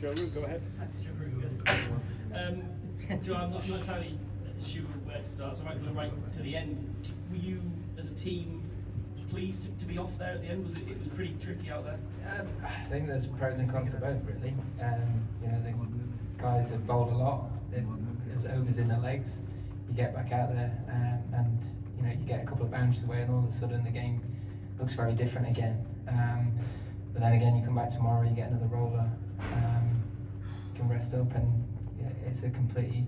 Joe, go ahead. Thanks, Joe. Joe, I'm not entirely sure where to start, so I might go right to the end. Were you, as a team, pleased to be off there at the end? It was pretty tricky out there? I think there's pros and cons to both, really. The guys have bowled a lot. There's overs in their legs. You get back out there, and you get a couple of bounces away, and all of a sudden the game looks very different again. But then again, you come back tomorrow, you get another roller, you can rest up, and it's a completely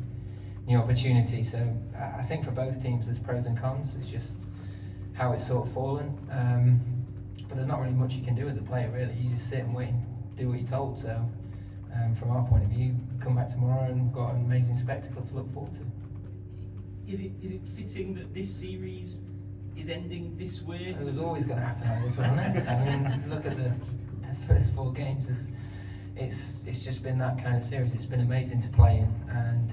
new opportunity. So I think for both teams, there's pros and cons. It's just how it's sort of fallen. But there's not really much you can do as a player, really. You just sit and wait and do what you're told. So from our point of view, come back tomorrow and we've got an amazing spectacle to look forward to. Is it fitting that this series is ending this way? It was always going to happen like this, wasn't it? I mean, look at the first 4 games. It's just been that kind of series. It's been amazing to play in, and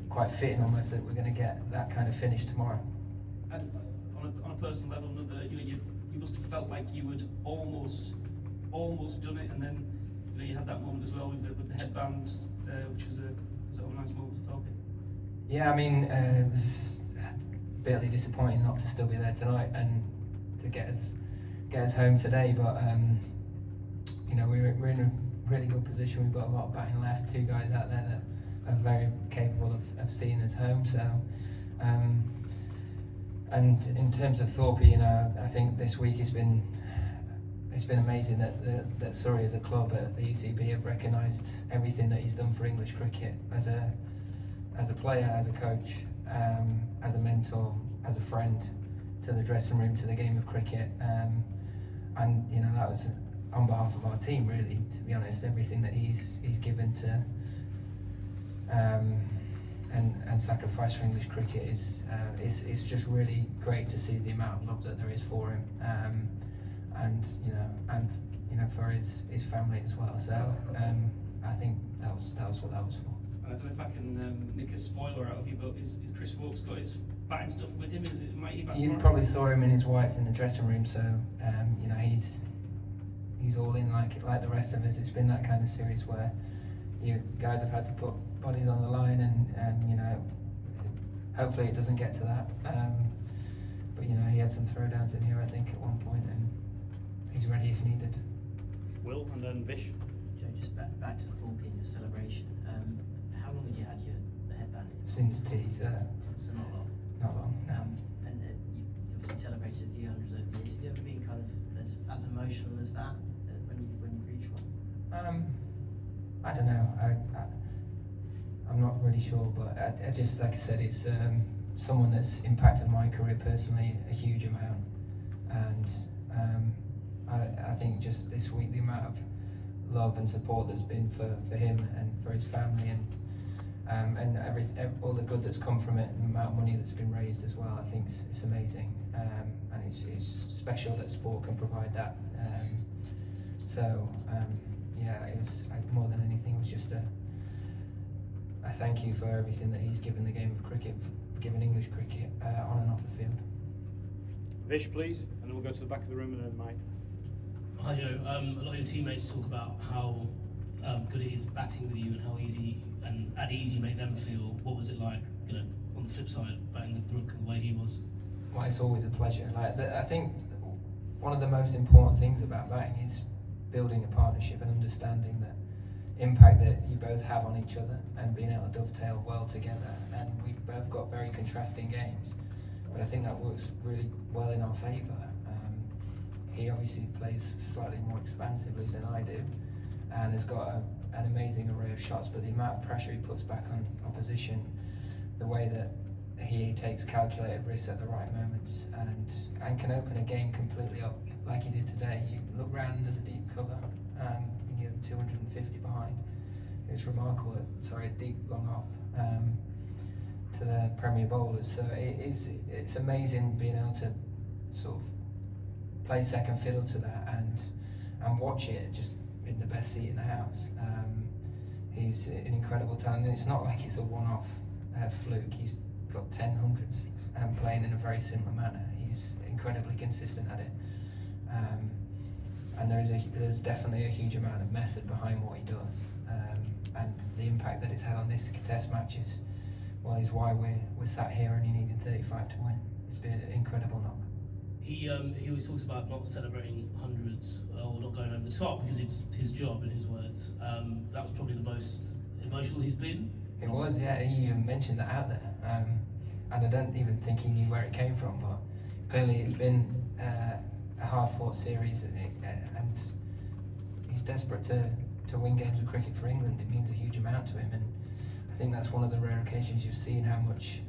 quite fitting almost that we're going to get that kind of finish tomorrow. And on a personal level, you must have felt like you had almost done it, and then you had that moment as well with the headband, which was a nice moment for Thorby. Yeah, I mean, it was bitterly disappointing not to still be there tonight and to get us home today. But we're in a really good position. We've got a lot of batting left. 2 guys out there that are very capable of seeing us home. So, and in terms of Thorby, I think this week it's been amazing that Surrey as a club at the ECB have recognised everything that he's done for English cricket as a player, as a coach, as a mentor, as a friend, to the dressing room, to the game of cricket, and that was on behalf of our team, really. To be honest, everything that he's given to and sacrificed for English cricket is just really great to see the amount of love that there is for him, and for his family as well. So I think that was what that was for. I don't know if I can nick a spoiler out of you, but is Chris Woakes got his batting stuff with him? Might he bat You tomorrow? probably saw him in his whites in the dressing room, so he's all in like the rest of us. It's been that kind of series where you guys have had to put bodies on the line, and hopefully it doesn't get to that. But he had some throwdowns in here, I think, at one point, and he's ready if needed. Will, and then Vish. Joe, just back to the Thorby and your celebration. How long had you had the headband in? Since tea, so So not long. not long. No. And you obviously celebrated a few hundreds over the years. Have you ever been kind of as emotional as that when you've reached one? I don't know. I'm not really sure, but I just, like I said, it's someone that's impacted my career personally a huge amount, and I think just this week the amount of love and support there's been for him and for his family, and all the good that's come from it, and the amount of money that's been raised as well. I think it's amazing, and it's special that sport can provide that. It was more than anything, it was just a thank you for everything that he's given the game of cricket, given English cricket on and off the field. Vish, please, and then we'll go to the back of the room, and then Mike. Hi Joe, a lot of your teammates talk about how good it is batting with you and how easy and at ease you make them feel. What was it like, on the flip side, batting with Brook and the way he was? Well, it's always a pleasure. I think one of the most important things about batting is building a partnership and understanding the impact that you both have on each other and being able to dovetail well together. And we've both got very contrasting games, but I think that works really well in our favour. He obviously plays slightly more expansively than I do, and has got an amazing array of shots, but the amount of pressure he puts back on opposition, the way that he takes calculated risks at the right moments, and can open a game completely up like he did today. You look round and there's a deep cover, and you have 250 behind. It's remarkable. A deep long off to the Premier bowlers. So it's amazing being able to sort of play second fiddle to that and watch it just in the best seat in the house. He's an incredible talent, and it's not like it's a one-off fluke. He's got 10 hundreds playing in a very similar manner. He's incredibly consistent at it, and there's definitely a huge amount of method behind what he does, and the impact that it's had on this test match is why we're sat here only needing 35 to win. It's been an incredible knock. He always talks about not celebrating hundreds or not going over the top because it's his job, in his words. That was probably the most emotional he's been. It was, yeah. He even mentioned that out there, and I don't even think he knew where it came from. But clearly, it's been a hard-fought series, and he's desperate to win games of cricket for England. It means a huge amount to him, and I think that's one of the rare occasions you've seen how much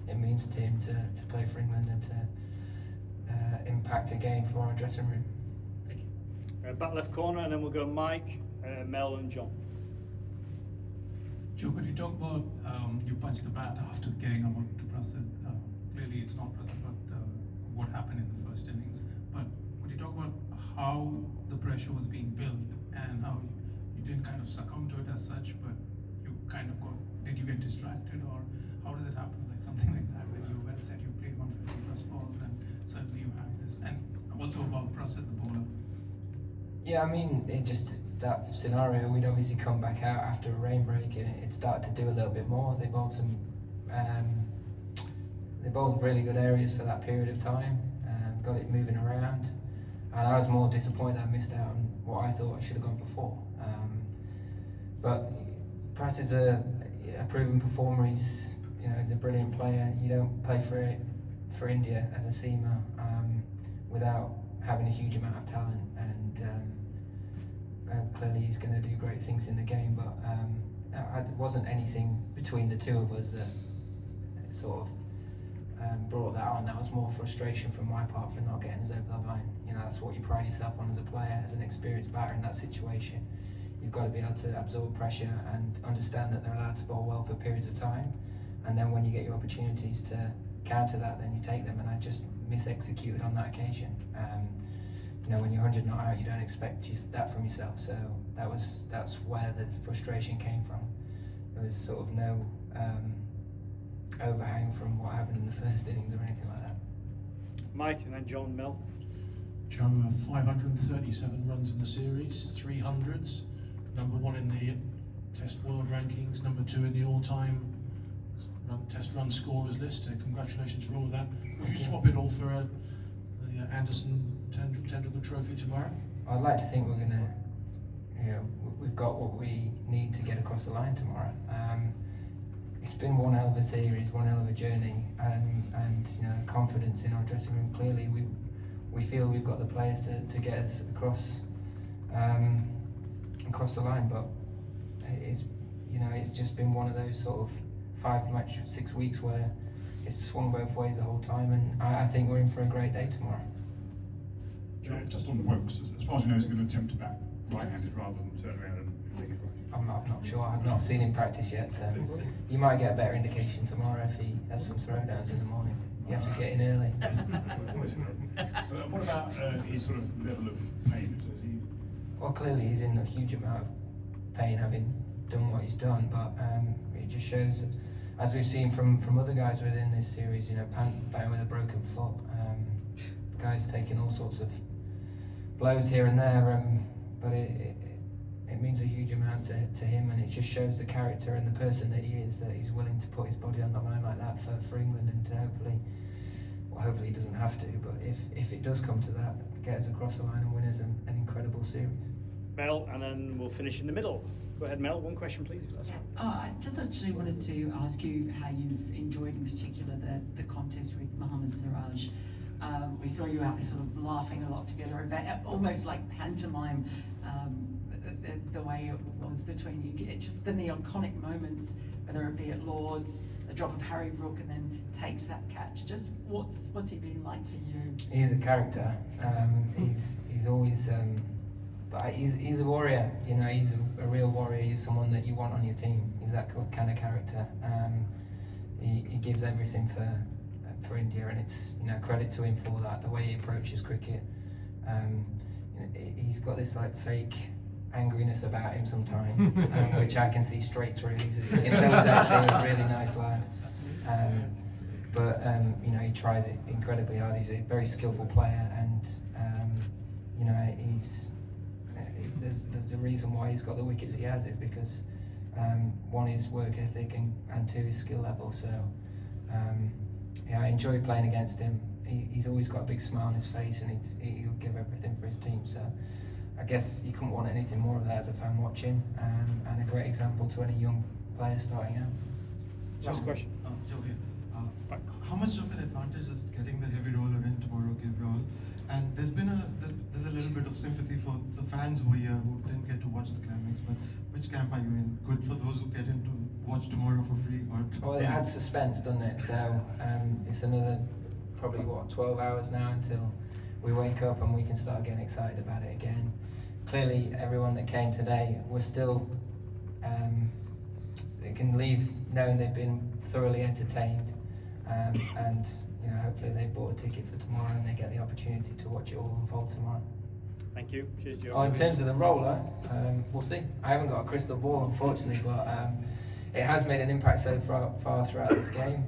it means to him to play for England and to impact a game for our dressing room. Thank you. Back left corner, and then we'll go Mike, Mel, and John. Joe, could you talk about you punched the bat after getting about to Prasad? Clearly it's not Prasad, but what happened in the first innings. But could you talk about how the pressure was being built and how you didn't kind of succumb to it as such, but you kind of did you get distracted, or how does it happen? Like something like that, when you're well set, you played 150 plus balls, and suddenly you have this. And also about Prasad, the bowler. Yeah, I mean, that scenario, we'd obviously come back out after a rain break and it started to do a little bit more. They bowled really good areas for that period of time, got it moving around, and I was more disappointed I missed out on what I thought I should have gone for. But Prasad's a proven performer. He's a brilliant player. You don't play for India as a seamer without having a huge amount of talent, and clearly he's going to do great things in the game, but it wasn't anything between the two of us that sort of brought that on. That was more frustration from my part for not getting us over the line. That's what you pride yourself on as a player, as an experienced batter in that situation. You've got to be able to absorb pressure and understand that they're allowed to bowl well for periods of time, and then when you get your opportunities to counter that, then you take them, and I just mis-executed on that occasion. When you're 100 not out, you don't expect that from yourself. So that's where the frustration came from. There was sort of no overhang from what happened in the first innings or anything like that. Mike, and then John, Mel. Joe, 537 runs in the series, 300s, number one in the Test World Rankings, number two in the all-time Test run scorers list. Congratulations for all of that. Would you swap it all for the Anderson Tendulkar Trophy tomorrow? I'd like to think we're going to, we've got what we need to get across the line tomorrow. It's been one hell of a series, one hell of a journey, and confidence in our dressing room. Clearly, we feel we've got the players to get us across the line, but it's just been one of those sort of 6 weeks where it's swung both ways the whole time, and I think we're in for a great day tomorrow. Just on the Wokes, as far as you know, is he going to attempt to bat right-handed rather than turn around and make it right? I'm not sure. I've not seen him practice yet, so you might get a better indication tomorrow if he has some throwdowns in the morning. You have to get in early. What about his sort of level of pain? Is he... Well, clearly he's in a huge amount of pain having done what he's done, but it just shows, as we've seen from other guys within this series, batting with a broken foot, guys taking all sorts of blows here and there, but it means a huge amount to him, and it just shows the character and the person that he is, that he's willing to put his body on the line like that for England, and hopefully he doesn't have to, but if it does come to that, get us across the line and win us an incredible series. Mel, and then we'll finish in the middle. Go ahead, Mel, one question please. Yeah. I just actually wanted to ask you how you've enjoyed in particular the contest with Mohammed Siraj. We saw you out there sort of laughing a lot together, almost like pantomime, the way it was between you. Just the iconic moments, whether it be at Lord's, the drop of Harry Brook, and then takes that catch. Just what's he been like for you? He's a character. He's always, but he's a warrior. He's a real warrior. He's someone that you want on your team. He's that kind of character. He gives everything for India, and it's credit to him for that. The way he approaches cricket, he's got this like fake angriness about him sometimes, which I can see straight through. He's actually a really nice lad, but he tries it incredibly hard. He's a very skillful player, and you know, there's the reason why he's got the wickets he has is because one is work ethic and two is skill level. So yeah, I enjoy playing against him. He's always got a big smile on his face, and he'll give everything for his team. So I guess you couldn't want anything more of that as a fan watching, and a great example to any young player starting out. Last question. Joe here. How much of an advantage is getting the heavy roller in tomorrow, give roll? And there's a little bit of sympathy for the fans who are here who didn't get to watch the climax, but which camp are you in? Good for those who get in to watch tomorrow for free, or? Well, it adds suspense, doesn't it? So it's another probably 12 hours now until we wake up and we can start getting excited about it again. Clearly, everyone that came today was still they can leave knowing they've been thoroughly entertained, and you know, hopefully they bought a ticket for tomorrow and they get the opportunity to watch it all unfold tomorrow. Thank you. Cheers, Joe. Oh, in terms of the roller, we'll see. I haven't got a crystal ball, unfortunately, but it has made an impact so far throughout this game.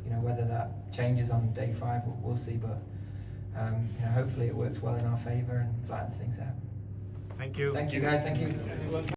You know, whether that changes on day 5, we'll see. But you know, hopefully it works well in our favour and flattens things out. Thank you. Thank you, guys. Thank you. Excellent.